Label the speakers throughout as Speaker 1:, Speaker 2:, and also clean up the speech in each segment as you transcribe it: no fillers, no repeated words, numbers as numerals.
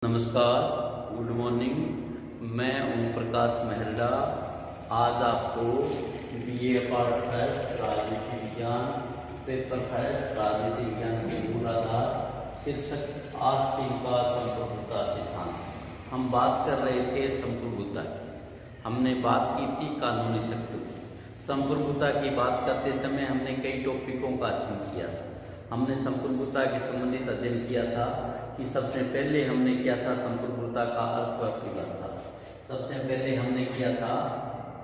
Speaker 1: नमस्कार, good morning. मैं ओम प्रकाश मेहरा आज आपको बीए पार्ट फर्स्ट राजनीति विज्ञान पेपर फर्स्ट राजनीति विज्ञान के मूलाधार शीर्षक ऑस्टिन का संप्रभुता सिद्धांत। हम बात कर रहे थे संप्रभुता की। हमने बात की थी कानूनी शक्ति। संप्रभुता की बात करते समय हमने कई टॉपिकों का अध्ययन किया था। हमने संप्रभुता के संबंधित अध्ययन किया था कि सबसे पहले हमने किया था संप्रभुता का अर्थ व परिभाषा। सबसे पहले हमने किया था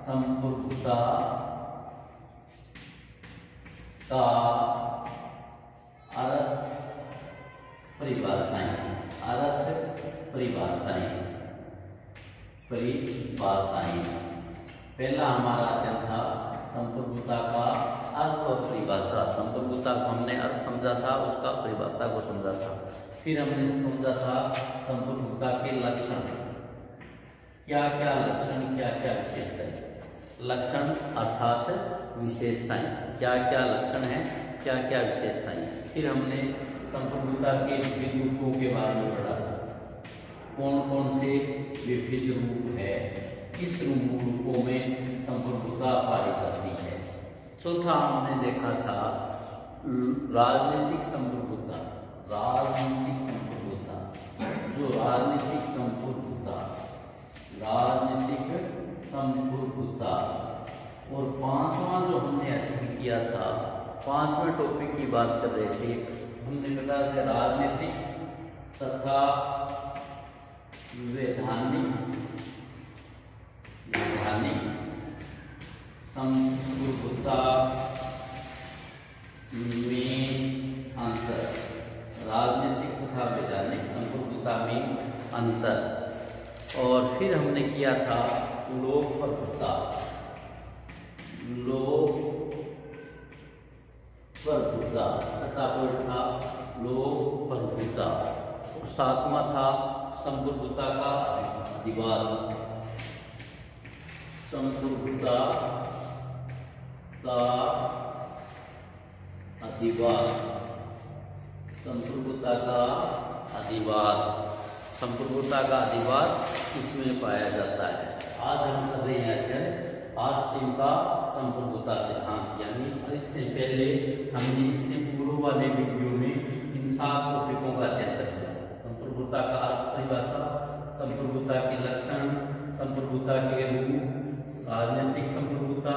Speaker 1: संप्रभुता का अर्थ परिभाषाएं। पहला हमारा अध्ययन था संप्रभुता का अर्थ और परिभाषा। संप्रभुता को हमने अर्थ समझा था, उसका परिभाषा को समझा था। फिर हमने समझा था संप्रभुता के लक्षण, क्या क्या लक्षण, क्या क्या विशेषताएं। लक्षण अर्थात विशेषताएं, क्या क्या लक्षण है, क्या क्या विशेषताएं। फिर हमने संप्रभुता के विविध रूपों के बारे में पढ़ा था। कौन कौन से विविध रूप है, किस रूपों में संप्रभुता पाई जाती है। चौथा हमने देखा था राजनीतिक संप्रभुता। जो राजनीतिक संप्रभुता। और पांचवा जो हमने अध्ययन किया था, पांचवें टॉपिक की बात कर रहे थे, हमने बताया था राजनीतिक तथा वैधानिक संप्रभुता में अंतर। राजनीतिक तथा वैधानिक संप्रभुता में अंतर। और फिर हमने किया था लोकप्रभुता। छठा पॉइंट था लोकप्रभुता। और सातवां था संप्रभुता का अधिवास। संप्रभुता का अधिवास इसमें पाया जाता है। आज हम कर रहे हैं अध्ययन ऑस्टिन का संप्रभुता सिद्धांत। यानी इससे पहले हमने इससे पूर्व वाले वीडियो में इन 7 टॉपिकों का अध्ययन कर लिया। संप्रभुता का अर्थ परिभाषा, संप्रभुता के लक्षण, संप्रभुता के रूप, राजनीतिक संप्रभुता,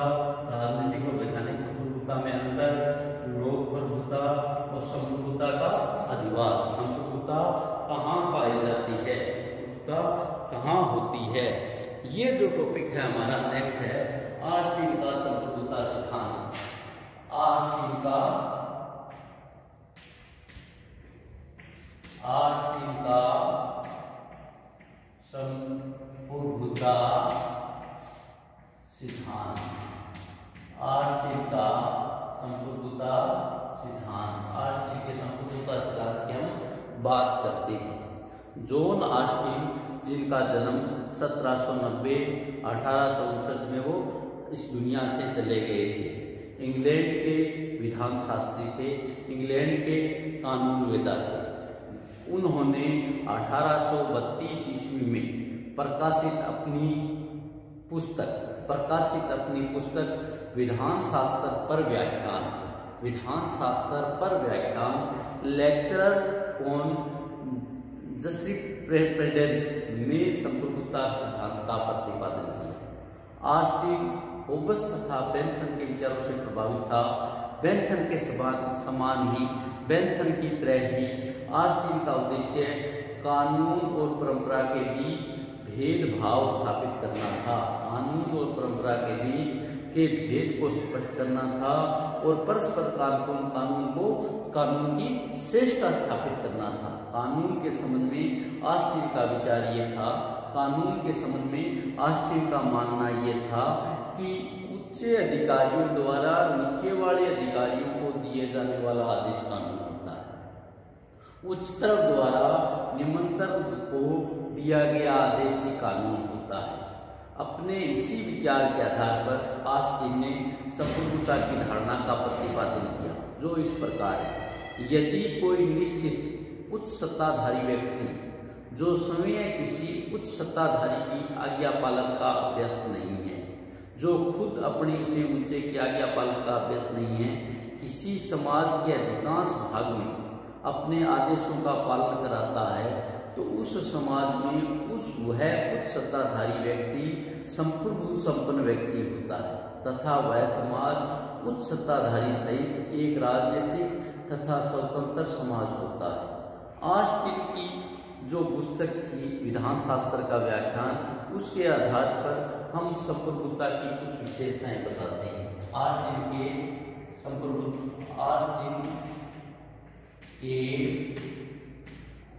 Speaker 1: राजनीतिक और वैधानिक संप्रभुता में अंतर, लोकप्रभुता और संप्रभुता का अधिवास। संप्रभुता कहाँ पाई जाती है, संप्रभुता कहाँ होती है। ये जो टॉपिक है हमारा नेक्स्ट है ऑस्टिन का संप्रभुता सिद्धांत। ऑस्टिन का संप्रभुता सिद्धांत। ऑस्टिन का संप्रभुता सिद्धांत। ऑस्टिन के संप्रभुता सिद्धांत की हम बात करते हैं। जॉन ऑस्टिन, जिनका जन्म 1790 1859 में वो इस दुनिया से चले गए थे। इंग्लैंड के विधान शास्त्री थे, इंग्लैंड के कानूनवेत्ता थे। उन्होंने 1832 ईस्वी में प्रकाशित अपनी पुस्तक विधान शास्त्र पर व्याख्यान लेक्चरर ऑन जस्टिप्रेडेंस में संप्रभुता सिद्धांत का प्रतिपादन किया। ऑस्टिन होब्स तथा बेंथम के विचारों से प्रभावित था। बेंथम के समान ही, बेंथम की तरह ही ऑस्टिन का उद्देश्य कानून और परंपरा के बीच भेदभाव स्थापित करना था। कानून और परंपरा के बीच के भेद को स्पष्ट करना था और परस्पर कानून की श्रेष्ठता स्थापित करना था। कानून के संबंध में ऑस्टिन का विचार ये था, कानून के संबंध में ऑस्टिन का मानना ये था कि उच्च अधिकारियों द्वारा नीचे वाले अधिकारियों को दिए जाने वाला आदेश कानून होता है। उच्चतर द्वारा निम्नतर को दिया गया आदेश ही कानून होता है। अपने इसी विचार के आधार पर ऑस्टिन ने संप्रभुता की धारणा का प्रतिपादन किया, जो इस प्रकार है। यदि कोई निश्चित उच्च सत्ताधारी व्यक्ति जो स्वयं किसी उच्च सत्ताधारी की आज्ञा पालन का अभ्यस्त नहीं है, जो खुद अपनी से ऊंचे की आज्ञा पालन का अभ्यस्त नहीं है, किसी समाज के अधिकांश भाग में अपने आदेशों का पालन कराता है, तो उस समाज में वह उच्च सत्ताधारी व्यक्ति संप्रभु संपन्न व्यक्ति होता है तथा वह समाज उच्च सत्ताधारी सहित एक राजनीतिक तथा स्वतंत्र समाज होता है। ऑस्टिन की जो पुस्तक थी विधान शास्त्र का व्याख्यान, उसके आधार पर हम संप्रभुता की कुछ विशेषताएं बताते हैं। ऑस्टिन के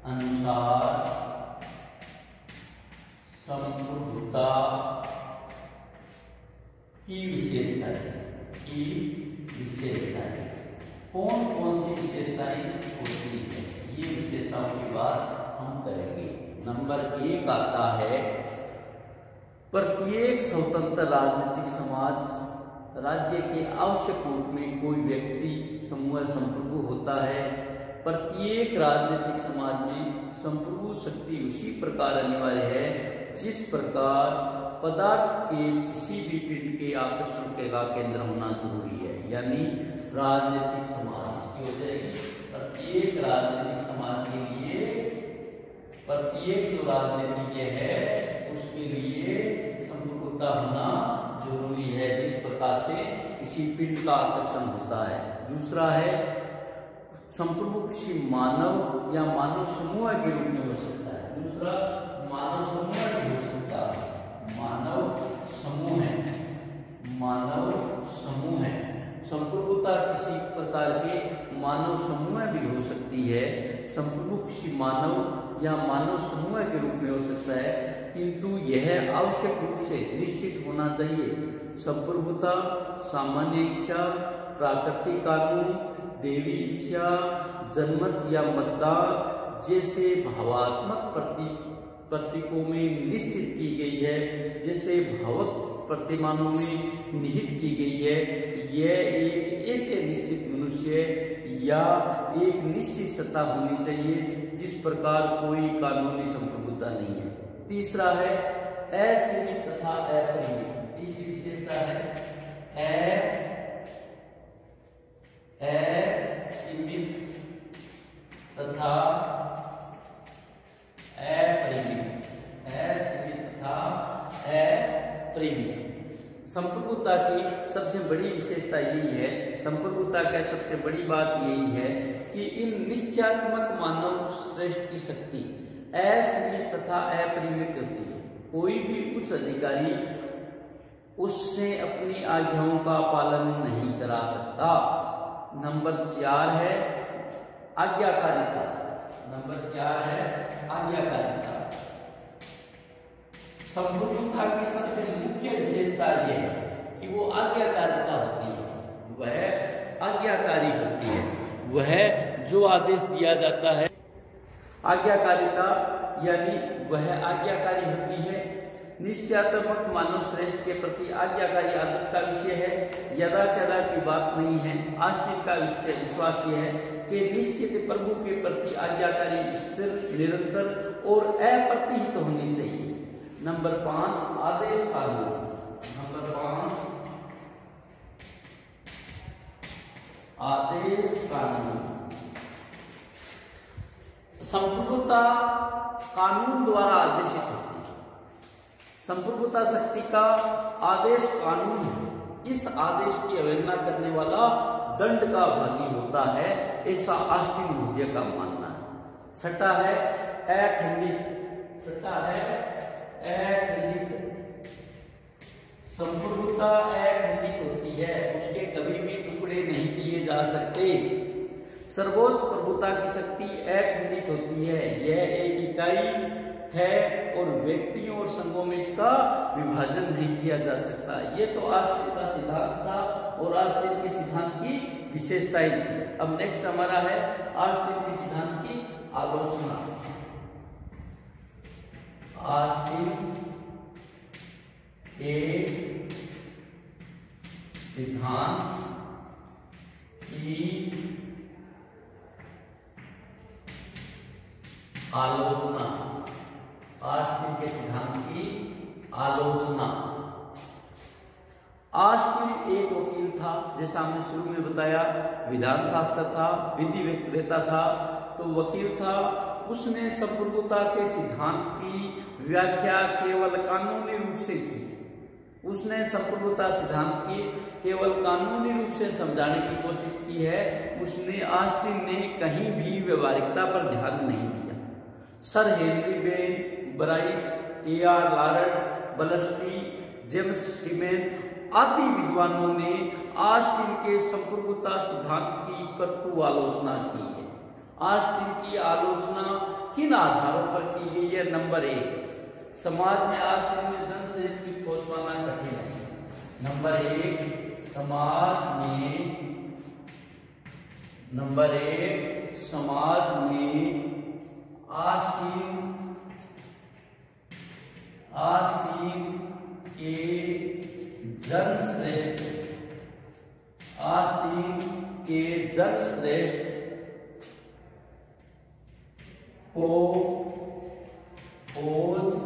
Speaker 1: अनुसार संप्रभुता की विशेषताएं कौन कौन सी विशेषताएं होती है, ये विशेषताओं की बात हम करेंगे। नंबर 1 आता है, प्रत्येक स्वतंत्र राजनीतिक समाज राज्य के आवश्यक रूप में कोई व्यक्ति समूह संप्रभु होता है। प्रत्येक राजनीतिक समाज में संप्रभु शक्ति उसी प्रकार अनिवार्य है जिस प्रकार पदार्थ के किसी भी पिंड के आकर्षण का केंद्र होना जरूरी है। यानी राजनीतिक समाज इसकी हो जाएगी, प्रत्येक राजनीतिक समाज के लिए, प्रत्येक जो राजनीतिज्ञ है उसके लिए संप्रभुता होना जरूरी है जिस प्रकार से किसी पिंड का आकर्षण होता है। दूसरा है, संप्रभु किसी मानव या मानव समूह के रूप में हो सकता है। दूसरा, मानव समूह भी हो सकता है, मानव समूह है। संप्रभुता किसी प्रकार के मानव समूह भी हो सकती है। संप्रभु किसी मानव या मानव समूह के रूप में हो सकता है, किंतु यह आवश्यक रूप से निश्चित होना चाहिए। संप्रभुता सामान्य इच्छा, प्राकृतिक कानून, देवी इच्छा, जनमत या मतदान जैसे भावात्मक प्रतीकों में निश्चित की गई है, जैसे भावक प्रतिमानों में निहित की गई है। यह एक ऐसे निश्चित मनुष्य या एक निश्चित सत्ता होनी चाहिए जिस प्रकार कोई कानूनी संप्रभुता नहीं है। तीसरा है, असीमित तथा अपरिमित। तीसरी विशेषता है असीमित तथा अपरिमित। असीमित तथा अपरिमित। संप्रभुता की सबसे बड़ी विशेषता यही है, संप्रभुता का सबसे बड़ी बात यही है कि इन निश्चयात्मक मानव श्रेष्ठ की शक्ति असीमित तथा अपरिमित होती है। कोई भी उच्च अधिकारी उससे अपनी आज्ञाओं का पालन नहीं करा सकता। नंबर 4 है आज्ञाकारिता। नंबर 4 है आज्ञाकारिता। संप्रभुता की सबसे मुख्य विशेषता यह है कि वो आज्ञाकारिता होती है, वह आज्ञाकारी होती है। वह जो आदेश दिया जाता है, आज्ञाकारिता यानी वह आज्ञाकारी होती है। निश्चयात्मक मानव श्रेष्ठ के प्रति आज्ञाकारी आदत का विषय है, यदा कदा की बात नहीं है। ऑस्टिन का विश्वास यह है कि निश्चित प्रभु के प्रति आज्ञाकारी स्थिर, निरंतर और अप्रतिहित होनी चाहिए। नंबर 5 आदेश कानून। नंबर 5 आदेश कानून। संप्रभुता कानून द्वारा आदेशित होती है। संप्रभुता शक्ति का आदेश कानून है। इस आदेश की अवहेलना करने वाला दंड का भागी होता है, ऐसा ऑस्टिन महोदय का मानना है। छठा है अखंडित। छठा है अखंडित। संप्रभुता अखंडित होती है, उसके कभी भी टुकड़े नहीं किए जा सकते। सर्वोच्च प्रभुता की शक्ति अखंडित होती है, यह एक इकाई है और व्यक्तियों और संघों में इसका विभाजन नहीं किया जा सकता। ये तो ऑस्टिन का सिद्धांत था और ऑस्टिन के सिद्धांत की विशेषताएं थी। अब नेक्स्ट हमारा है ऑस्टिन के सिद्धांत की आलोचना। ऑस्टिन के सिद्धांत की आलोचना। के सिद्धांत की आलोचना। ऑस्टिन एक वकील था, जैसा हमने शुरू में बताया, विधान शास्त्र था, विधि विक्रेता था, तो वकील था। उसने संप्रभुता के सिद्धांत की व्याख्या केवल कानूनी रूप से की। उसने संप्रभुता सिद्धांत की केवल कानूनी रूप से समझाने की कोशिश की है। उसने ऑस्टिन ने कहीं भी व्यवहारिकता पर ध्यान नहीं दिया। Sir Henry Bain, Bryce, A.R. Lord बलस्टी, जेम्स स्टीमेन आदि विद्वानों ने ऑस्टिन के संप्रभुता सिद्धांत की कटु आलोचना की है। ऑस्टिन की आलोचना किन आधारों पर की गई है? नंबर 1, समाज में ऑस्टिन में जनश्रेष्ठ की खोज पाना कठिन है। नंबर 1, समाज में ऑस्टिन के जनश्रेष्ठ को खोज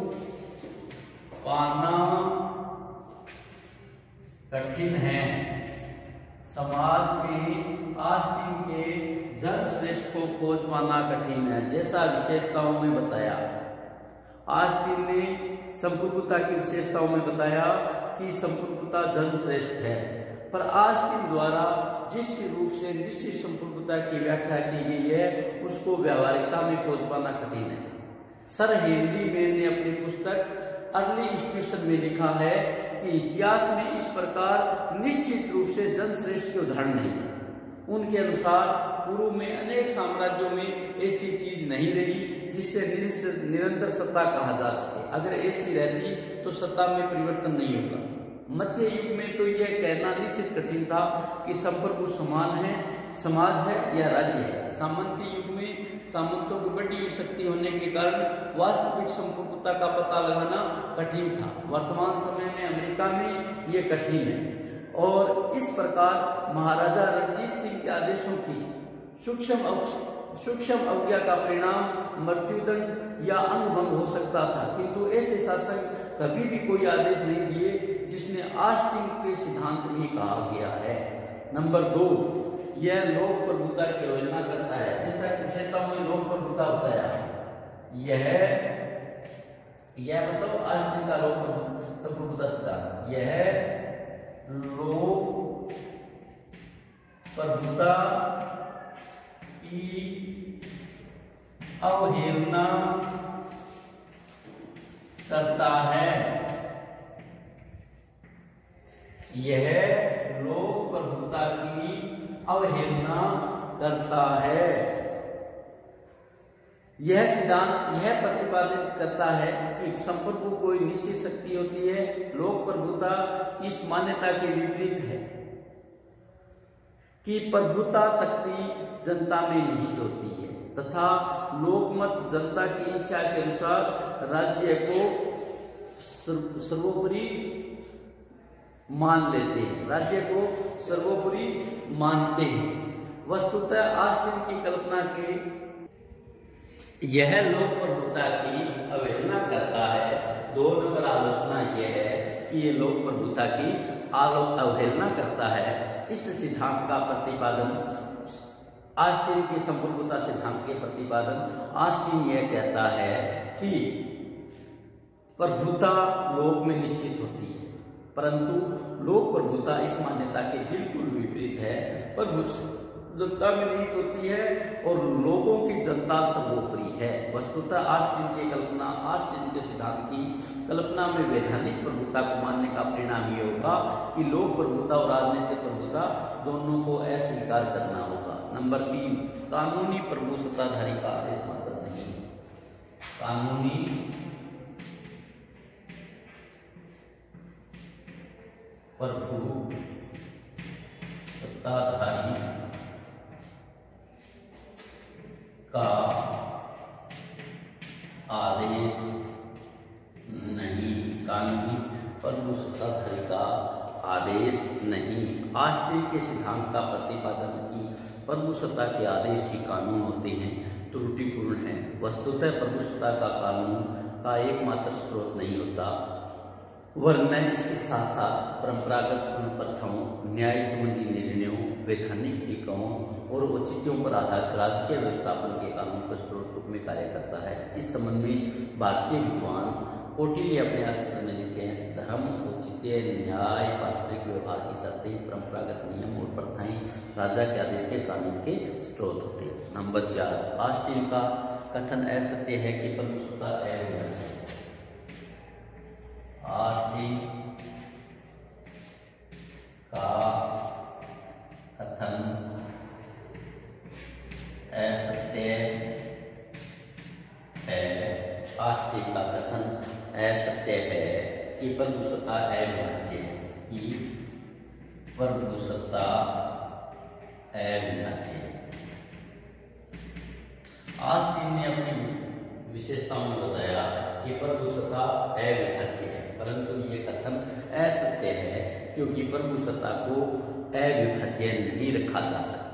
Speaker 1: पाना कठिन है। समाज में ऑस्टिन के जनश्रेष्ठ को खोज पाना कठिन है। जैसा विशेषताओं में बताया, ऑस्टिन ने संप्रभुता की विशेषताओं में बताया कि संप्रभुता जनश्रेष्ठ है, पर ऑस्टिन द्वारा जिस रूप से निश्चित संप्रभुता की व्याख्या की गई है उसको व्यवहारिकता में खोज पाना कठिन है। सर हेनरी बेन ने अपनी पुस्तक अर्ली इंस्टीट्यूशन में लिखा है कि इतिहास में इस प्रकार निश्चित रूप से जनश्रेष्ठ के उदाहरण नहीं है। उनके अनुसार पूर्व में अनेक साम्राज्यों में ऐसी चीज नहीं रही जिससे निरंतर सत्ता कहा जा सके। अगर ऐसी रहती तो सत्ता में परिवर्तन नहीं होगा। मध्य युग में तो यह कहना निश्चित कठिन था कि संप्रभु समाज है या राज्य है। सामंती युग में सामंतों की बड़ी शक्ति होने के कारण वास्तविक संप्रभुता का पता लगाना कठिन था। वर्तमान समय में अमेरिका में यह कठिन है और इस प्रकार महाराजा रणजीत सिंह के आदेशों की सूक्ष्म अवज्ञा का परिणाम मृत्युदंड या अंगभंग हो सकता था, किंतु ऐसे शासक कभी भी कोई आदेश नहीं दिए जिसने ऑस्टिन के सिद्धांत में कहा गया है। नंबर 2, यह लोक प्रभुता की अवहेलना करता है। जैसा विशेषताओं में लोक प्रभुता बताया, यह मतलब ऑस्टिन का लोक संप्रभुता सिद्धांत, यह लोक प्रभुता की अवहेलना करता है। यह लोक प्रभुता की अवहेलना करता है। यह सिद्धांत यह प्रतिपादित करता है कि संप्रभु कोई निश्चित शक्ति होती है। लोक प्रभुता इस मान्यता के विपरीत है कि प्रभुता शक्ति जनता में निहित होती है तथा लोकमत जनता की इच्छा के अनुसार राज्य को सर्वोपरि मान लेते हैं, राज्य को सर्वोपरि मानते हैं। वस्तुतः ऑस्टिन की कल्पना के यह लोक प्रभुता की अवहेलना करता है। 2 नंबर आलोचना यह है कि यह लोक प्रभुता की अवहेलना करता है। इस सिद्धांत का प्रतिपादन ऑस्टिन के संप्रभुता सिद्धांत के प्रतिपादन ऑस्टिन यह कहता है कि प्रभुता लोक में निश्चित होती है, परंतु लोक प्रभुता इस मान्यता के बिल्कुल विपरीत है। प्रभुता जनता में निहित होती है और लोगों की जनता सर्वोपरि है। वस्तुतः ऑस्टिन के सिद्धांत की कल्पना में वैधानिक प्रभुता को मानने का परिणाम यह होगा कि लोक प्रभुता और राजनीतिक प्रभुता दोनों को अस्वीकार करना होगा। नंबर 3, कानूनी प्रभु सत्ताधारी का आदेश मात्र नहीं। कानूनी प्रभु सत्ताधारी का आदेश नहीं। कानूनी प्रभु सत्ताधारी का आदेश नहीं। ऑस्टिन के सिद्धांत का प्रतिपादन की प्रभुसत्ता के आदेश ही कानून होते हैं त्रुटिपूर्ण है। वस्तुतः प्रभुसत्ता का कानून का एकमात्र स्रोत नहीं होता, वरन इसके साथ साथ परंपरागत प्रथाओं, न्याय संबंधी निर्णयों, वैधानिक टीकाओं और औचित्यों पर आधारित राजकीय व्यवस्थापन के कानून का स्रोत रूप में कार्य करता है। इस संबंध में भारतीय विद्वान कौटिल्य अपने अस्त्र में लिखते हैं, धर्म, औचित्य, न्याय, पारस्परिक व्यवहार की शर्तें, परंपरागत नियम और प्रथाएं राजा के आदेश के कानून के स्रोत होते हैं। नंबर 4, ऑस्टिन का कथन असत्य है कि प्रभुसत्ता अविभाज्य है। ऑस्टिन का कथन असत्य है। ऑस्टिन का कथन असत्य है कि प्रभुसत्ता अविभाज्य है, कि प्रभुसत्ता अविभाज्य है। ऑस्टिन ने अपनी विशेषताओं में बताया कि प्रभुसत्ता अविभाज्य है, परंतु ये कथन असत्य है क्योंकि प्रभुसत्ता को अविभाज्य नहीं रखा जा सकता।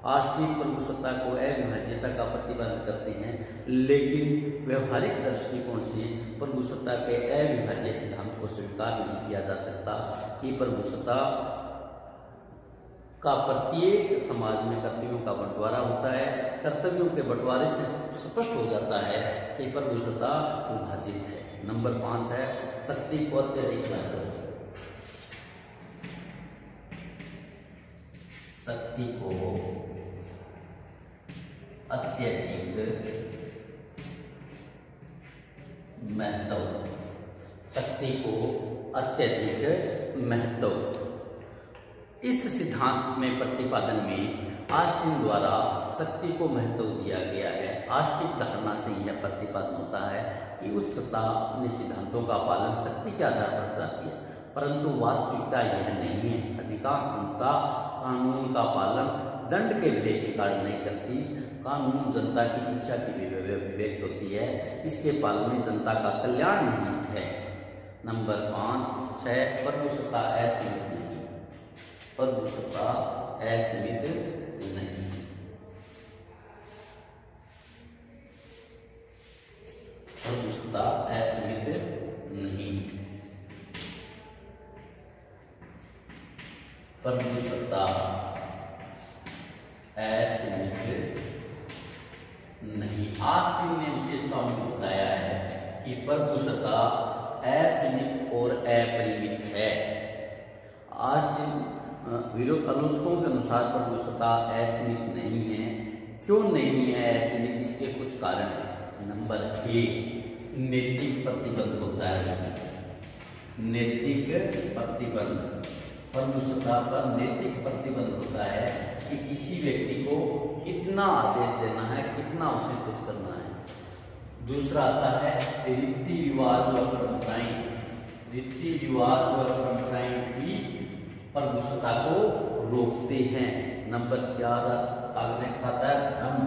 Speaker 1: ऑस्टिन प्रभुसत्ता को अविभाज्यता का प्रतिपादन करते हैं, लेकिन व्यवहारिक दृष्टिकोण से प्रभुसत्ता के अविभाज्य सिद्धांत को स्वीकार नहीं किया जा सकता कि प्रभुसत्ता का प्रत्येक समाज में कर्तव्यों का बंटवारा होता है। कर्तव्यों के बंटवारे से स्पष्ट हो जाता है कि प्रभुसत्ता विभाजित है। नंबर 5 है शक्ति को अत्यधिक महत्व। शक्ति को अत्यधिक महत्व। शक्ति को अत्यधिक महत्व। इस सिद्धांत में प्रतिपादन में ऑस्टिन द्वारा शक्ति को महत्व दिया गया है। ऑस्टिन धारणा से यह प्रतिपादन होता है कि उच्च सत्ता अपने सिद्धांतों का पालन शक्ति के आधार पर कराती है, परंतु वास्तविकता यह नहीं है। अधिकांश जनता कानून का पालन दंड के भय के कारण नहीं करती। कानून जनता की इच्छा की अभिव्यक्ति होती है, इसके पालन में जनता का कल्याण नहीं है। नंबर 5 है प्रभुसत्ता असीमित नहीं। प्रभुसत्ता असीमित नहीं। प्रभुसत्ता असीमित नहीं। प्रभुसत्ता असीमित नहीं। ऑस्टिन ने विशेषताओं में बताया है कि प्रभुसत्ता असीमित और अपरिमित है। ऑस्टिन विरोध आलोचकों के अनुसार प्रभुसत्ता असीमित नहीं है। क्यों नहीं है असीमित? इसके कुछ कारण हैं। नंबर 1, नैतिक प्रतिबंध होता है उसमें। नैतिक प्रतिबंध। प्रभुसत्ता पर नैतिक प्रतिबंध होता है कि किसी व्यक्ति को कितना आदेश देना है, कितना उसे कुछ करना है। दूसरा आता है रीति रिवाज व परंपराएं। रीति रिवाज व परंपराएं भी प्रभुसत्ता को रोकते हैं। नंबर 4 आगे आता है धर्म।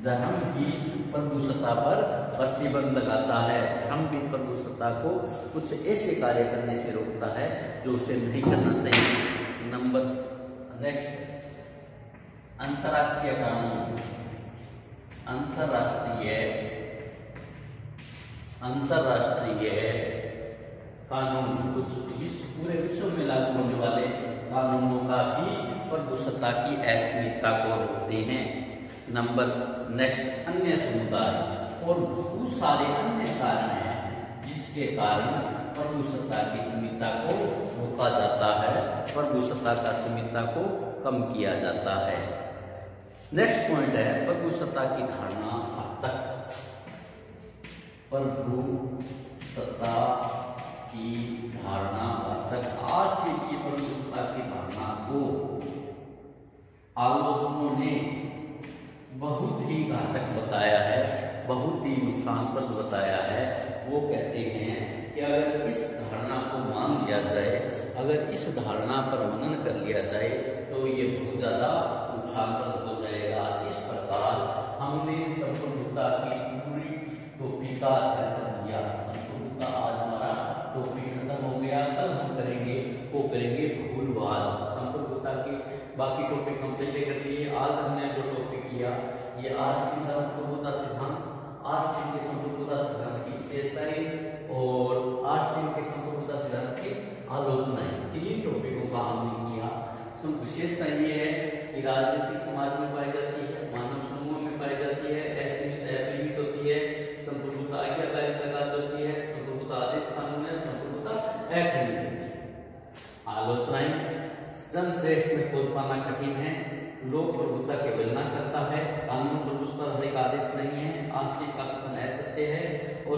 Speaker 1: धर्म की प्रभुसत्ता पर प्रतिबंध लगाता है। धर्म भी प्रभुसत्ता को कुछ ऐसे कार्य करने से रोकता है जो उसे नहीं करना चाहिए। नंबर नेक्स्ट अंतरराष्ट्रीय कानून। अंतरराष्ट्रीय कानून कुछ पूरे विश्व में लागू होने वाले कानूनों का भी प्रभुसत्ता की असीमितता को रोकते हैं। नंबर नेक्स्ट अन्य समुदाय और बहुत सारे अन्य कारण हैं जिसके कारण प्रभुसत्ता की सीमितता को रोका जाता है, प्रभुसत्ता का सीमितता को कम किया जाता है। नेक्स्ट पॉइंट है प्रभुसत्ता की धारणा घातक। प्रभुसत्ता की धारणा घातक। आज की प्रभुसत्ता की धारणा को आलोचकों ने बहुत ही घातक बताया है, बहुत ही नुकसानप्रद बताया है। वो कहते हैं कि अगर इस धारणा को मान लिया जाए, अगर इस धारणा पर मनन कर लिया जाए तो ये बहुत ज़्यादा नुकसानप्रद हो जाएगा। इस प्रकार हमने संप्रभुता की पूरी टॉपिक का अध्ययन कर लिया। संप्रभुता आज हमारा टॉपिक खत्म हो गया। कल हम करेंगे भूलवाद। संप्रभुता के बाकी टॉपिक हम पहले कर लिए। आज हमने जो टॉपिक किया ये ऑस्टिन का संप्रभुता सिद्धांत, ऑस्टिन के संप्रभुता सिद्धांत की विशेषता ये है कि राजनीतिक समाज में पाई जाती है, मानव समूह में पाई जाती है, असीमित अपरिमित होती है, संप्रभुता आज्ञाकारिता होती है, संप्रभुता आदेश कानून है, संप्रभुता अखंडित होती है। आलोचनाएं जनश्रेष्ठ में खोज पाना कठिन है, लोक प्रभुता की अवहेलना करता है, कानून प्रभुता से एक आदेश नहीं है, आस्तिक का कथन असत्य है और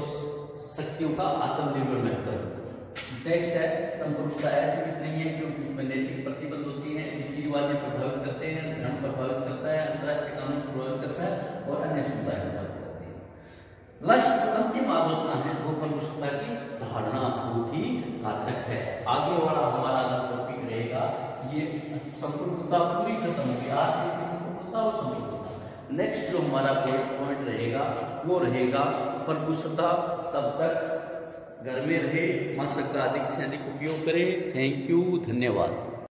Speaker 1: शक्तियों का आत्मनिर्भर महत्व है। टेक्स्ट है संप्रभुता असीमित नहीं है क्योंकि उसमें नैतिक प्रतिबंध होती है, रीति रिवाज प्रभावित करते हैं, धर्म प्रभावित करता है, अंतर्राष्ट्रीय कानून प्रभावित करता है और अन्य समुदाय प्रभावित करते हैं। लास्ट अंतिम आलोचना है वो प्रभुता की धारणा बहुत ही घातक है। आगे वाला हमारा टॉपिक रहेगा ये संप्रभुता पूरी खत्म होगी, आज की संप्रभुता और संप्रभुता। नेक्स्ट जो हमारा पॉइंट रहेगा वो रहेगा प्रभुसत्ता। तब तक घर में रहे, मास्क का अधिक से अधिक उपयोग करें। थैंक यू, धन्यवाद।